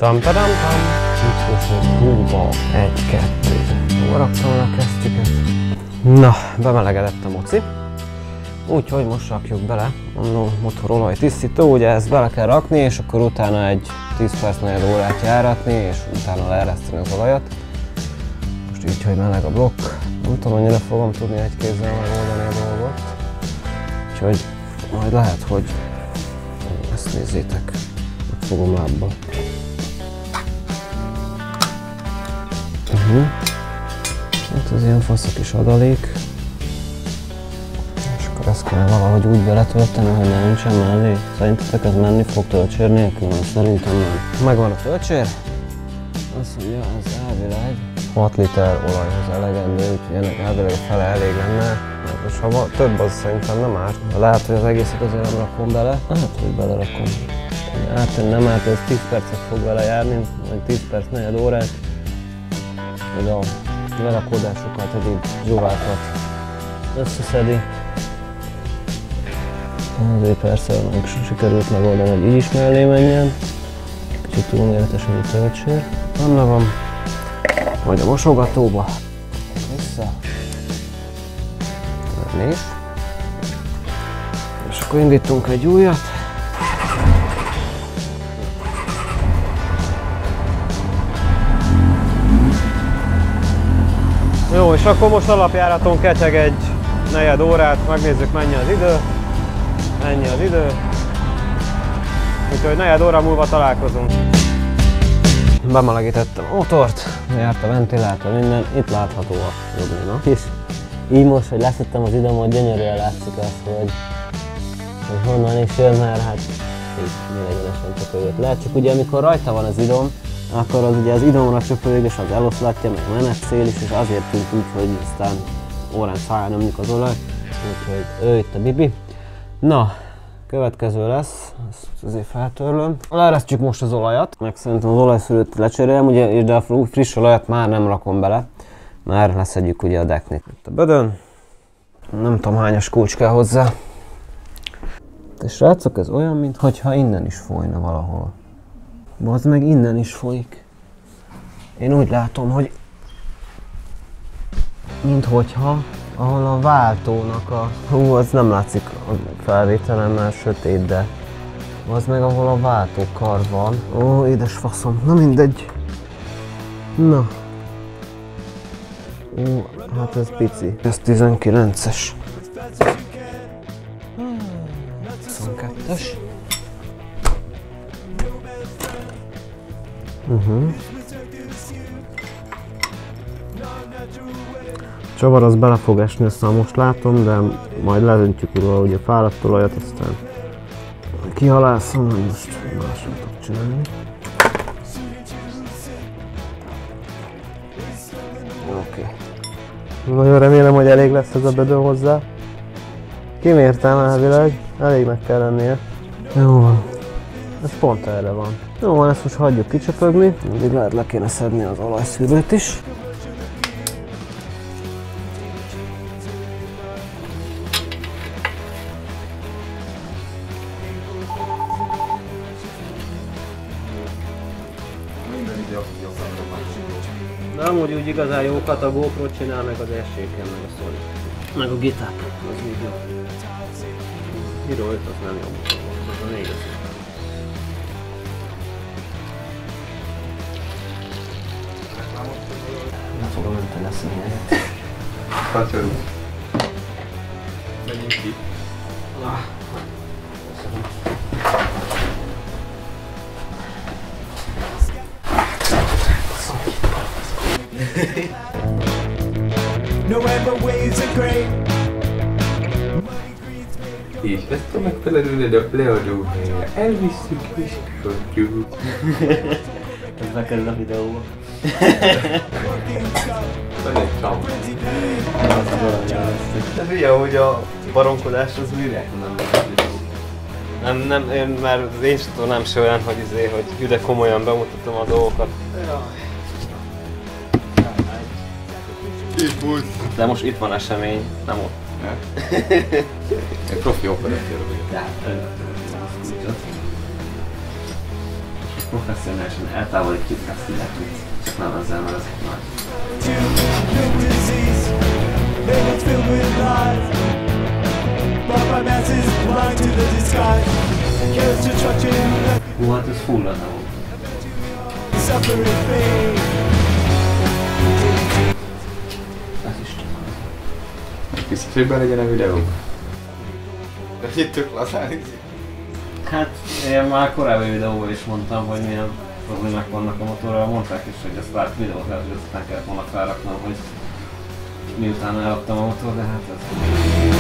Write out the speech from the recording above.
Tam-tadam-tam! Mikrofon próba 1-2. Hol raktam a kesztyüket? Na, bemelegedett a moci. Úgyhogy most rakjuk bele a motorolaj tisztító, ugye ezt bele kell rakni, és akkor utána egy 10 perc, negyed órát járatni, és utána leereszteni az olajat. Most így, hogy meleg a blokk. Nem tudom, annyira fogom tudni egy kézzel megoldani a dolgot. Úgyhogy majd lehet, hogy ezt nézzétek, fogom lábba. Hát ez ilyen fasz a kis adalék. És akkor ezt kell valahogy úgy beletölteni, hogy ne nincsen mellé. Szerintetek ez menni fog töltsér nélkül? Szerintem nem. Megvan a töltsér. Azt mondja, az elvileg 6 liter olajhoz elegendő, úgyhogy ennek elvileg a fele elég lenne. És ha több, az szerintem nem árt. Lehet, hogy az egészet azért nem rakom bele. Hát, hogy belerakom. Nem árt, ez 10 percet fog vele járni, vagy 10 perc, negyed órát. Hogy a lerakódásokat, egyéb zsóvákat összeszedi. Azért persze meg sikerült megoldani, hogy így is mellé menjen. Kicsit túlméretesen a töltsér. Benne van. Majd a mosogatóba. Vissza. Törlés. És akkor indítunk egy újat. Jó, és akkor most alapjáraton ketyeg egy negyed órát, megnézzük mennyi az idő. Ennyi az idő. Úgyhogy negyed óra múlva találkozunk. Bemelegítettem a motort, járt a ventilátor, minden, itt látható a probléma. És így most, hogy leszettem az idomot, gyönyörűen látszik az, hogy honnan is jön, mert hát így mindegenesen csöpögött le. Csak ugye amikor rajta van az idom, akkor az ugye az idomra csöpög, és az eloszlatja, meg menetszél is, és azért tűnt úgy, hogy aztán órán száján ömlik az olaj. Úgyhogy ő itt a Bibi. Na, következő lesz, ezt azért feltörlöm. Leeresztjük most az olajat, meg szerintem az olajszűrőt lecserélem, ugye, de a friss olajat már nem rakom bele, már leszedjük ugye a deknit. Itt a bödön, nem tudom hányas kulcs kell hozzá. De srácok, ez olyan, mintha innen is folyna valahol. Bazd meg, innen is folyik. Én úgy látom, hogy minthogyha, ahol a váltónak a... Hú, az nem látszik a felvételen, mert sötét, de... Az meg, ahol a váltókar van. Ó, édes faszom, na mindegy. Na. Ó, hát ez pici. Ez 19-es. 22-es. Csavar az bele fog esni, ezt most látom, de majd leöntjük róla ugye fáradt olajat, aztán kihalászom, hogy most más nem tudok csinálni. Oké. Nagyon remélem, hogy elég lesz ez a bödön hozzá. Kimértem elvileg, elégnek kell lennie. Jó van. Ez pont erre van. Jó van, ezt most hagyjuk kicsöpögni. Mindig lehet le kéne szedni az olajszűrőt is. De amúgy úgy igazán jókat a GoPro csinál, meg az S-éken, meg a Sony. Meg a Gitap, az úgy jó. Hero 5 az nem jó motor volt, az a 4 az. Nem fogom önteni ezt a nyeljet. Kacsarú. Menjünk ki. És ezt a megfelelő leadó helyre elvisszük és kiadjuk. Ez bekerül a videóba. Van egy csomó. Ez ugye, hogy a baronkodás az mire? Nem, én már az én csatornám se olyan, hogy ide komolyan bemutatom a dolgokat. De most itt van esemény, nem ott. Egy profi operatőr vagyok. professzionálisan eltávolítjuk ezt illetve, csak nem ezzel, mert ez nagy. Hú, hát ez full lenne volt. Ez is csak. Biztos, hogy be legyen a videó. De itt tök lazán is. Hát én már korábbi videóban is mondtam, hogy milyen problémák vannak a motorral, mondták is, hogy ezt várt videót lehet, hogy aztán kellett volna felraknom, hogy miután eladtam a motor, de hát ez...